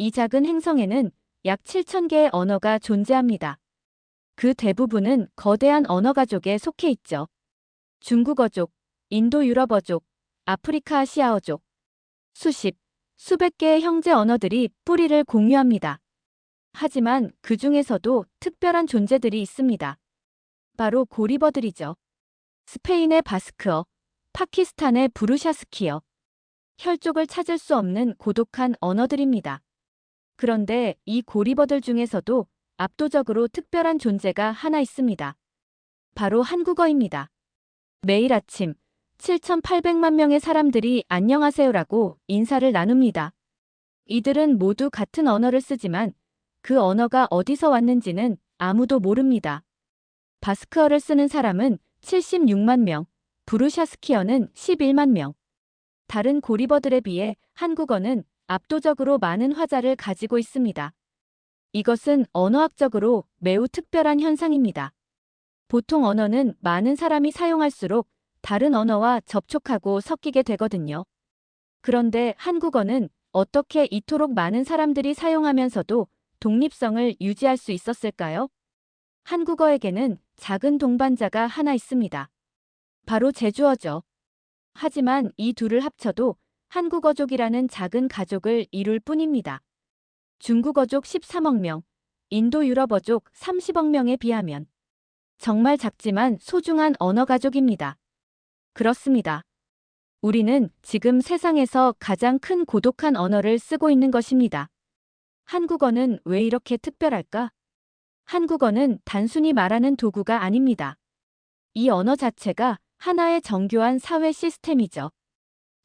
이 작은 행성에는 약 7,000개의 언어가 존재합니다. 그 대부분은 거대한 언어 가족에 속해 있죠. 중국어족, 인도 유럽어족, 아프리카 아시아어족, 수백 개의 형제 언어들이 뿌리를 공유합니다. 하지만 그 중에서도 특별한 존재들이 있습니다. 바로 고리버들이죠. 스페인의 바스크어, 파키스탄의 부르샤스키어, 혈족을 찾을 수 없는 고독한 언어들입니다. 그런데 이 고리버들 중에서도 압도적으로 특별한 존재가 하나 있습니다. 바로 한국어입니다. 매일 아침 7,800만 명의 사람들이 안녕하세요라고 인사를 나눕니다. 이들은 모두 같은 언어를 쓰지만 그 언어가 어디서 왔는지는 아무도 모릅니다. 바스크어를 쓰는 사람은 76만 명, 부르샤스키어는 11만 명. 다른 고리버들에 비해 한국어는 압도적으로 많은 화자를 가지고 있습니다. 이것은 언어학적으로 매우 특별한 현상입니다. 보통 언어는 많은 사람이 사용할수록 다른 언어와 접촉하고 섞이게 되거든요. 그런데 한국어는 어떻게 이토록 많은 사람들이 사용하면서도 독립성을 유지할 수 있었을까요? 한국어에게는 작은 동반자가 하나 있습니다. 바로 제주어죠. 하지만 이 둘을 합쳐도 한국어족이라는 작은 가족을 이룰 뿐입니다. 중국어족 13억 명, 인도유럽어족 30억 명에 비하면 정말 작지만 소중한 언어 가족입니다. 그렇습니다. 우리는 지금 세상에서 가장 큰 고독한 언어를 쓰고 있는 것입니다. 한국어는 왜 이렇게 특별할까? 한국어는 단순히 말하는 도구가 아닙니다. 이 언어 자체가 하나의 정교한 사회 시스템이죠.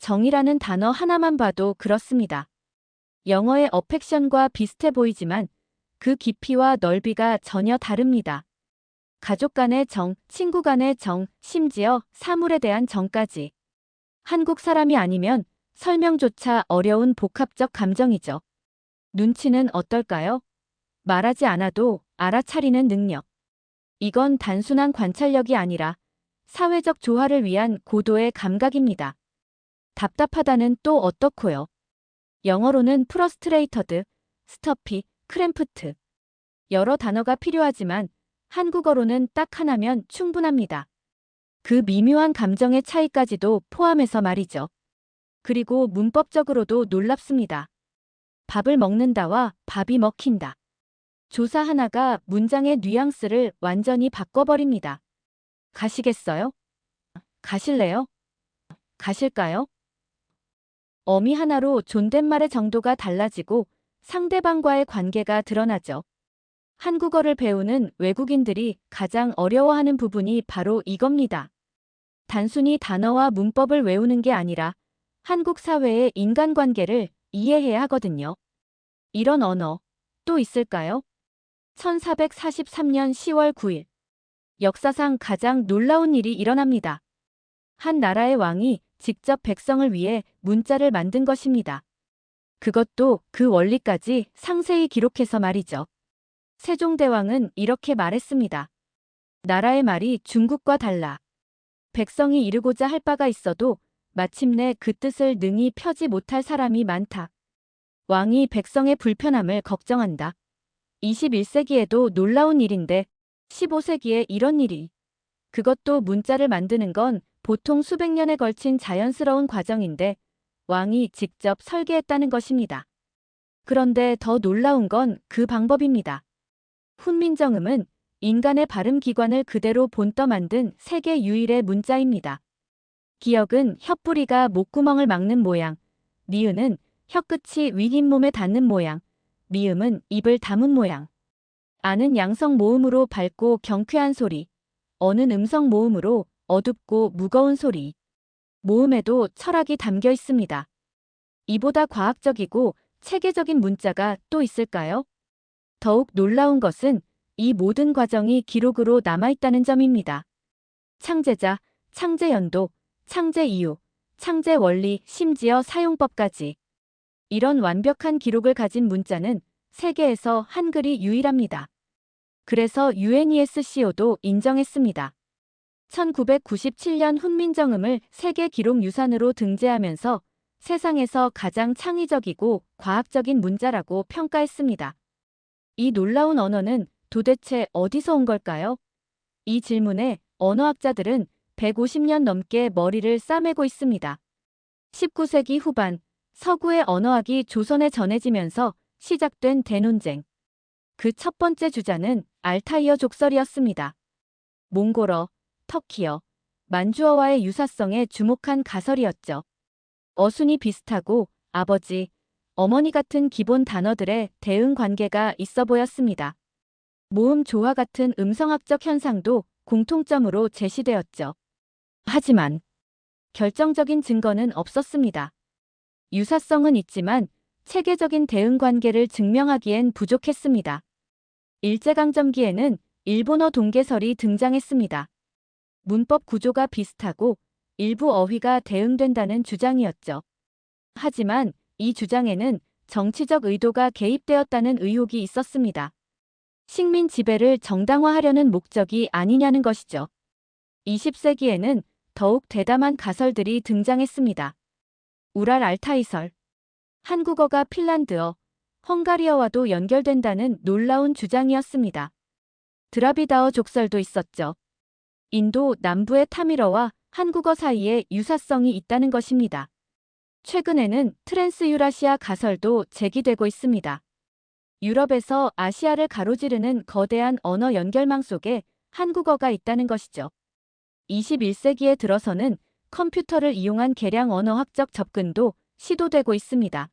정이라는 단어 하나만 봐도 그렇습니다. 영어의 어펙션과 비슷해 보이지만 그 깊이와 넓이가 전혀 다릅니다. 가족 간의 정, 친구 간의 정, 심지어 사물에 대한 정까지. 한국 사람이 아니면 설명조차 어려운 복합적 감정이죠. 눈치는 어떨까요? 말하지 않아도 알아차리는 능력. 이건 단순한 관찰력이 아니라 사회적 조화를 위한 고도의 감각입니다. 답답하다는 또 어떻고요? 영어로는 프러스트레이터드, 스터피, 크램프트. 여러 단어가 필요하지만 한국어로는 딱 하나면 충분합니다. 그 미묘한 감정의 차이까지도 포함해서 말이죠. 그리고 문법적으로도 놀랍습니다. 밥을 먹는다와 밥이 먹힌다. 조사 하나가 문장의 뉘앙스를 완전히 바꿔버립니다. 가시겠어요? 가실래요? 가실까요? 어미 하나로 존댓말의 정도가 달라지고 상대방과의 관계가 드러나죠. 한국어를 배우는 외국인들이 가장 어려워하는 부분이 바로 이겁니다. 단순히 단어와 문법을 외우는 게 아니라 한국 사회의 인간관계를 이해해야 하거든요. 이런 언어 또 있을까요? 1443년 10월 9일. 역사상 가장 놀라운 일이 일어납니다. 한 나라의 왕이 직접 백성을 위해 문자를 만든 것입니다. 그것도 그 원리까지 상세히 기록해서 말이죠. 세종대왕은 이렇게 말했습니다. 나라의 말이 중국과 달라. 백성이 이루고자 할 바가 있어도 마침내 그 뜻을 능히 펴지 못할 사람이 많다. 왕이 백성의 불편함을 걱정한다. 21세기에도 놀라운 일인데 15세기에 이런 일이. 그것도 문자를 만드는 건 보통 수백 년에 걸친 자연스러운 과정인데 왕이 직접 설계했다는 것입니다. 그런데 더 놀라운 건 그 방법입니다. 훈민정음은 인간의 발음 기관을 그대로 본떠 만든 세계 유일의 문자입니다. 기역은 혓뿌리가 목구멍을 막는 모양, 니은은 혀끝이 윗잇몸에 닿는 모양, 미음은 입을 담은 모양. 아는 양성 모음으로 밝고 경쾌한 소리, 어는 음성 모음으로 어둡고 무거운 소리. 모음에도 철학이 담겨 있습니다. 이보다 과학적이고 체계적인 문자가 또 있을까요? 더욱 놀라운 것은 이 모든 과정이 기록으로 남아있다는 점입니다. 창제자, 창제연도, 창제이유, 창제원리, 심지어 사용법까지. 이런 완벽한 기록을 가진 문자는 세계에서 한글이 유일합니다. 그래서 UNESCO도 인정했습니다. 1997년 훈민정음을 세계 기록 유산으로 등재하면서 세상에서 가장 창의적이고 과학적인 문자라고 평가했습니다. 이 놀라운 언어는 도대체 어디서 온 걸까요? 이 질문에 언어학자들은 150년 넘게 머리를 싸매고 있습니다. 19세기 후반 서구의 언어학이 조선에 전해지면서 시작된 대논쟁. 그 첫 번째 주자는 알타이어 족설이었습니다. 몽골어, 터키어, 만주어와의 유사성에 주목한 가설이었죠. 어순이 비슷하고 아버지, 어머니 같은 기본 단어들의 대응 관계가 있어 보였습니다. 모음 조화 같은 음성학적 현상도 공통점으로 제시되었죠. 하지만 결정적인 증거는 없었습니다. 유사성은 있지만 체계적인 대응 관계를 증명하기엔 부족했습니다. 일제강점기에는 일본어 동계설이 등장했습니다. 문법 구조가 비슷하고 일부 어휘가 대응된다는 주장이었죠. 하지만 이 주장에는 정치적 의도가 개입되었다는 의혹이 있었습니다. 식민 지배를 정당화하려는 목적이 아니냐는 것이죠. 20세기에는 더욱 대담한 가설들이 등장했습니다. 우랄 알타이설. 한국어가 핀란드어, 헝가리어와도 연결된다는 놀라운 주장이었습니다. 드라비다어 족설도 있었죠. 인도 남부의 타밀어와 한국어 사이에 유사성이 있다는 것입니다. 최근에는 트랜스유라시아 가설도 제기되고 있습니다. 유럽에서 아시아를 가로지르는 거대한 언어 연결망 속에 한국어가 있다는 것이죠. 21세기에 들어서는 컴퓨터를 이용한 개량 언어학적 접근도 시도되고 있습니다.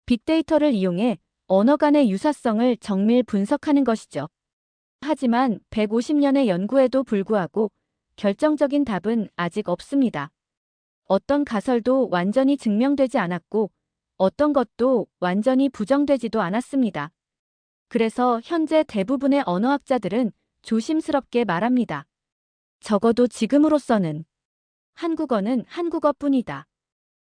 빅데이터를 이용해 언어 간의 유사성을 정밀 분석하는 것이죠. 하지만 150년의 연구에도 불구하고 결정적인 답은 아직 없습니다. 어떤 가설도 완전히 증명되지 않았고 어떤 것도 완전히 부정되지도 않았습니다. 그래서 현재 대부분의 언어학자들은 조심스럽게 말합니다. 적어도 지금으로서는 한국어는 한국어뿐이다.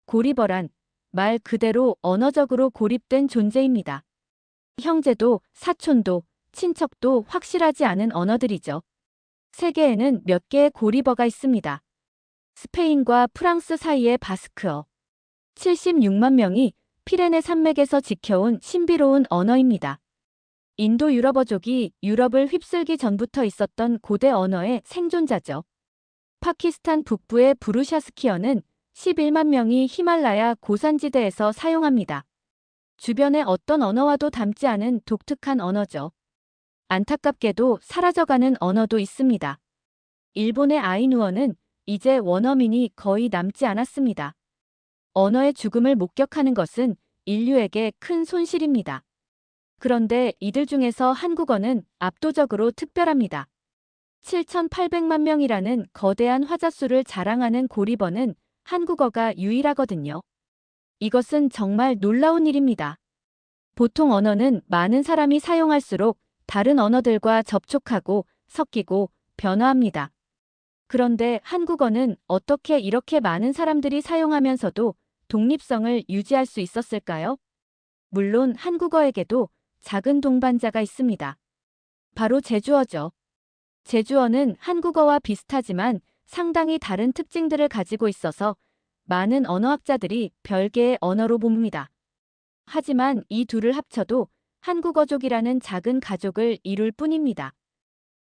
고리버란 말 그대로 언어적으로 고립된 존재입니다. 형제도 사촌도 친척도 확실하지 않은 언어들이죠. 세계에는 몇 개의 고리버가 있습니다. 스페인과 프랑스 사이의 바스크어. 76만 명이 피레네 산맥에서 지켜온 신비로운 언어입니다. 인도 유럽어족이 유럽을 휩쓸기 전부터 있었던 고대 언어의 생존자죠. 파키스탄 북부의 부르샤스키어는 11만 명이 히말라야 고산지대에서 사용합니다. 주변의 어떤 언어와도 닮지 않은 독특한 언어죠. 안타깝게도 사라져가는 언어도 있습니다. 일본의 아이누어는 이제 원어민이 거의 남지 않았습니다. 언어의 죽음을 목격하는 것은 인류에게 큰 손실입니다. 그런데 이들 중에서 한국어는 압도적으로 특별합니다. 7,800만 명이라는 거대한 화자수를 자랑하는 고리버는 한국어가 유일하거든요. 이것은 정말 놀라운 일입니다. 보통 언어는 많은 사람이 사용할수록 다른 언어들과 접촉하고 섞이고 변화합니다. 그런데 한국어는 어떻게 이렇게 많은 사람들이 사용하면서도 독립성을 유지할 수 있었을까요? 물론 한국어에게도 작은 동반자가 있습니다. 바로 제주어죠. 제주어는 한국어와 비슷하지만 상당히 다른 특징들을 가지고 있어서 많은 언어학자들이 별개의 언어로 봅니다. 하지만 이 둘을 합쳐도 한국어족이라는 작은 가족을 이룰 뿐입니다.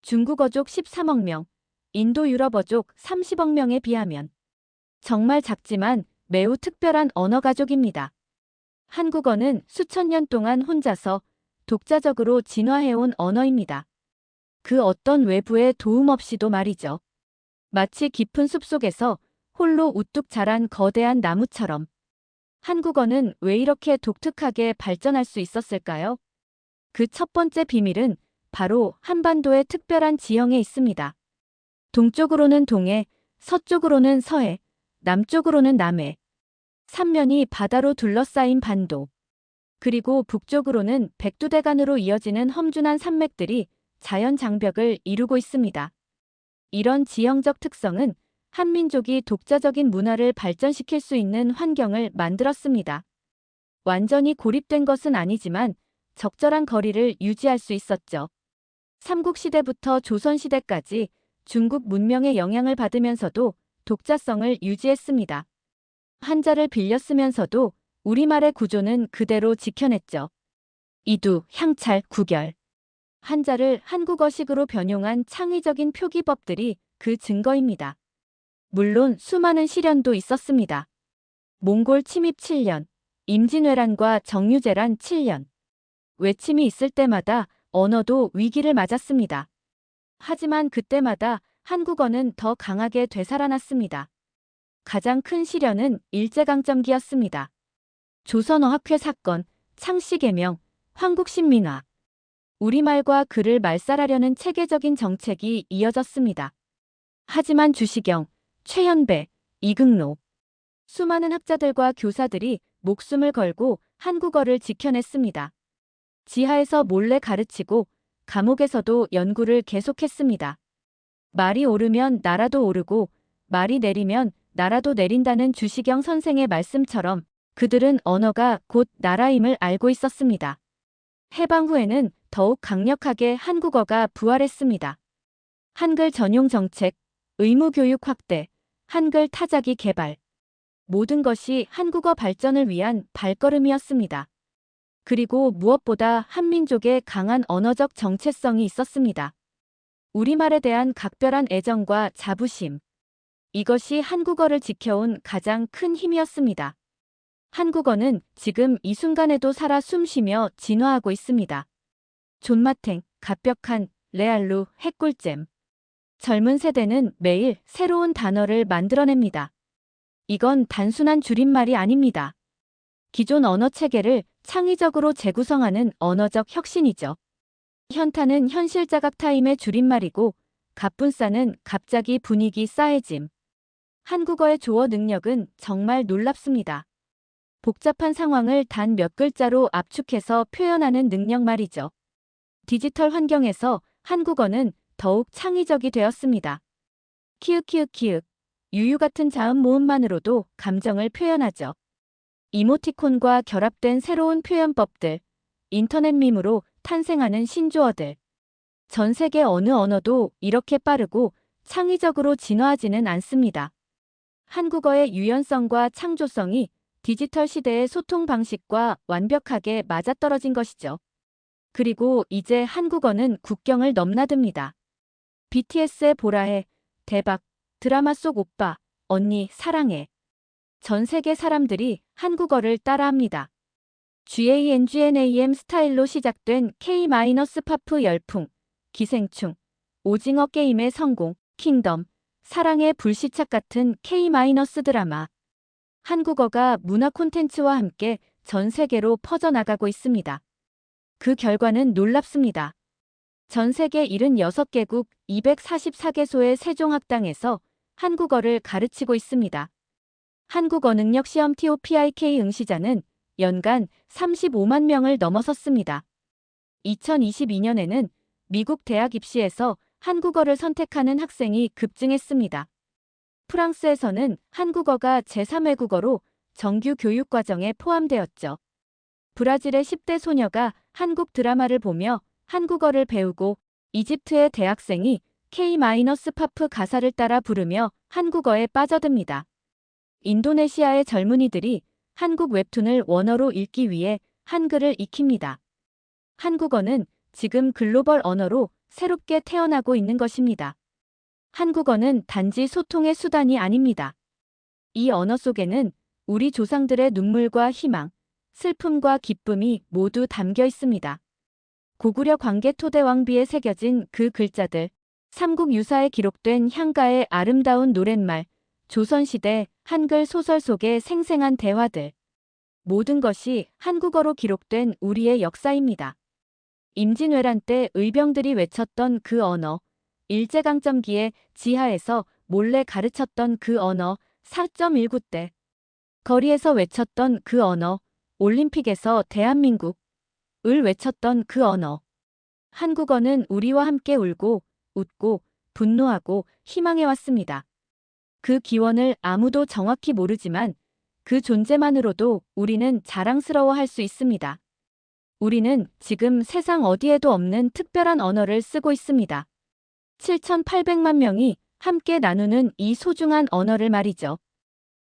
중국어족 13억 명, 인도 유럽어족 30억 명에 비하면 정말 작지만 매우 특별한 언어 가족입니다. 한국어는 수천 년 동안 혼자서 독자적으로 진화해온 언어입니다. 그 어떤 외부의 도움 없이도 말이죠. 마치 깊은 숲속에서 홀로 우뚝 자란 거대한 나무처럼. 한국어는 왜 이렇게 독특하게 발전할 수 있었을까요? 그 첫 번째 비밀은 바로 한반도의 특별한 지형에 있습니다. 동쪽으로는 동해, 서쪽으로는 서해, 남쪽으로는 남해. 삼면이 바다로 둘러싸인 반도. 그리고 북쪽으로는 백두대간으로 이어지는 험준한 산맥들이 자연 장벽을 이루고 있습니다. 이런 지형적 특성은 한민족이 독자적인 문화를 발전시킬 수 있는 환경을 만들었습니다. 완전히 고립된 것은 아니지만 적절한 거리를 유지할 수 있었죠. 삼국시대부터 조선시대까지 중국 문명의 영향을 받으면서도 독자성을 유지했습니다. 한자를 빌려 쓰면서도 우리말의 구조는 그대로 지켜냈죠. 이두, 향찰, 구결. 한자를 한국어식으로 변용한 창의적인 표기법들이 그 증거입니다. 물론 수많은 시련도 있었습니다. 몽골 침입 7년, 임진왜란과 정유재란 7년. 외침이 있을 때마다 언어도 위기를 맞았습니다. 하지만 그때마다 한국어는 더 강하게 되살아났습니다. 가장 큰 시련은 일제강점기였습니다. 조선어학회 사건, 창씨개명, 황국신민화. 우리말과 글을 말살하려는 체계적인 정책이 이어졌습니다. 하지만 주시경, 최현배, 이극노, 수많은 학자들과 교사들이 목숨을 걸고 한국어를 지켜냈습니다. 지하에서 몰래 가르치고 감옥에서도 연구를 계속했습니다. 말이 오르면 나라도 오르고 말이 내리면 나라도 내린다는 주시경 선생의 말씀처럼 그들은 언어가 곧 나라임을 알고 있었습니다. 해방 후에는 더욱 강력하게 한국어가 부활했습니다. 한글 전용 정책, 의무 교육 확대, 한글 타자기 개발. 모든 것이 한국어 발전을 위한 발걸음이었습니다. 그리고 무엇보다 한민족의 강한 언어적 정체성이 있었습니다. 우리말에 대한 각별한 애정과 자부심. 이것이 한국어를 지켜온 가장 큰 힘이었습니다. 한국어는 지금 이 순간에도 살아 숨쉬며 진화하고 있습니다. 존맛탱, 갑벽한, 레알루, 핵꿀잼. 젊은 세대는 매일 새로운 단어를 만들어냅니다. 이건 단순한 줄임말이 아닙니다. 기존 언어 체계를 창의적으로 재구성하는 언어적 혁신이죠. 현타는 현실 자각 타임의 줄임말이고 갑분싸는 갑자기 분위기 싸해짐. 한국어의 조어 능력은 정말 놀랍습니다. 복잡한 상황을 단 몇 글자로 압축해서 표현하는 능력 말이죠. 디지털 환경에서 한국어는 더욱 창의적이 되었습니다. 키읔키읔키읔, 유유 같은 자음 모음만으로도 감정을 표현하죠. 이모티콘과 결합된 새로운 표현법들, 인터넷 밈으로 탄생하는 신조어들. 전 세계 어느 언어도 이렇게 빠르고 창의적으로 진화하지는 않습니다. 한국어의 유연성과 창조성이 디지털 시대의 소통 방식과 완벽하게 맞아떨어진 것이죠. 그리고 이제 한국어는 국경을 넘나듭니다. BTS의 보라해, 대박, 드라마 속 오빠, 언니, 사랑해. 전 세계 사람들이 한국어를 따라합니다. GANGNAM 스타일로 시작된 K-팝 열풍, 기생충, 오징어 게임의 성공, 킹덤, 사랑의 불시착 같은 K- 드라마. 한국어가 문화 콘텐츠와 함께 전 세계로 퍼져나가고 있습니다. 그 결과는 놀랍습니다. 전 세계 76개국 244개소의 세종학당에서 한국어를 가르치고 있습니다. 한국어 능력 시험 TOPIK 응시자는 연간 35만 명을 넘어섰습니다. 2022년에는 미국 대학 입시에서 한국어를 선택하는 학생이 급증했습니다. 프랑스에서는 한국어가 제3외국어로 정규 교육 과정에 포함되었죠. 브라질의 10대 소녀가 한국 드라마를 보며 한국어를 배우고 이집트의 대학생이 K-팝 가사를 따라 부르며 한국어에 빠져듭니다. 인도네시아의 젊은이들이 한국 웹툰을 원어로 읽기 위해 한글을 익힙니다. 한국어는 지금 글로벌 언어로 새롭게 태어나고 있는 것입니다. 한국어는 단지 소통의 수단이 아닙니다. 이 언어 속에는 우리 조상들의 눈물과 희망, 슬픔과 기쁨이 모두 담겨 있습니다. 고구려 광개토대왕비에 새겨진 그 글자들, 삼국유사에 기록된 향가의 아름다운 노랫말, 조선시대 한글 소설 속의 생생한 대화들. 모든 것이 한국어로 기록된 우리의 역사입니다. 임진왜란 때 의병들이 외쳤던 그 언어, 일제강점기에 지하에서 몰래 가르쳤던 그 언어, 4.19 때 거리에서 외쳤던 그 언어, 올림픽에서 대한민국을 외쳤던 그 언어. 한국어는 우리와 함께 울고, 웃고, 분노하고 희망해왔습니다. 그 기원을 아무도 정확히 모르지만 그 존재만으로도 우리는 자랑스러워할 수 있습니다. 우리는 지금 세상 어디에도 없는 특별한 언어를 쓰고 있습니다. 7,800만 명이 함께 나누는 이 소중한 언어를 말이죠.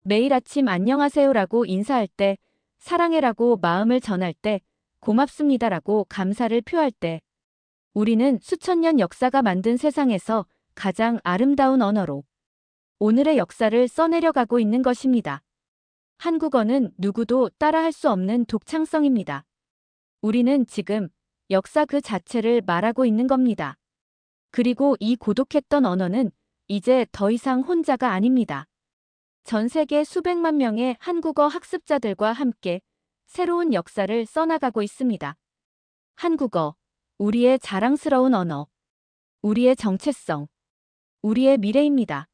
매일 아침 안녕하세요라고 인사할 때, 사랑해라고 마음을 전할 때, 고맙습니다라고 감사를 표할 때, 우리는 수천 년 역사가 만든 세상에서 가장 아름다운 언어로 오늘의 역사를 써내려가고 있는 것입니다. 한국어는 누구도 따라할 수 없는 독창성입니다. 우리는 지금 역사 그 자체를 말하고 있는 겁니다. 그리고 이 고독했던 언어는 이제 더 이상 혼자가 아닙니다. 전 세계 수백만 명의 한국어 학습자들과 함께 새로운 역사를 써나가고 있습니다. 한국어, 우리의 자랑스러운 언어, 우리의 정체성, 우리의 미래입니다.